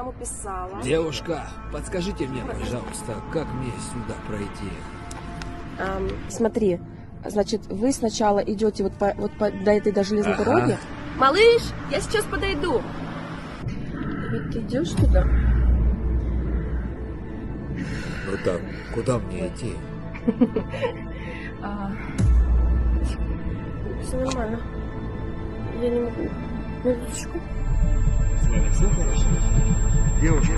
ему писала. Девушка, подскажите мне, пожалуйста, как мне сюда пройти? Смотри, значит, вы сначала идете до этой железной Ага. дороги. Малыш, я сейчас подойду. Ведь ты идешь туда? Ну так, куда мне идти? Все нормально. Я не могу. Минуточку. С вами все хорошо? Девушка,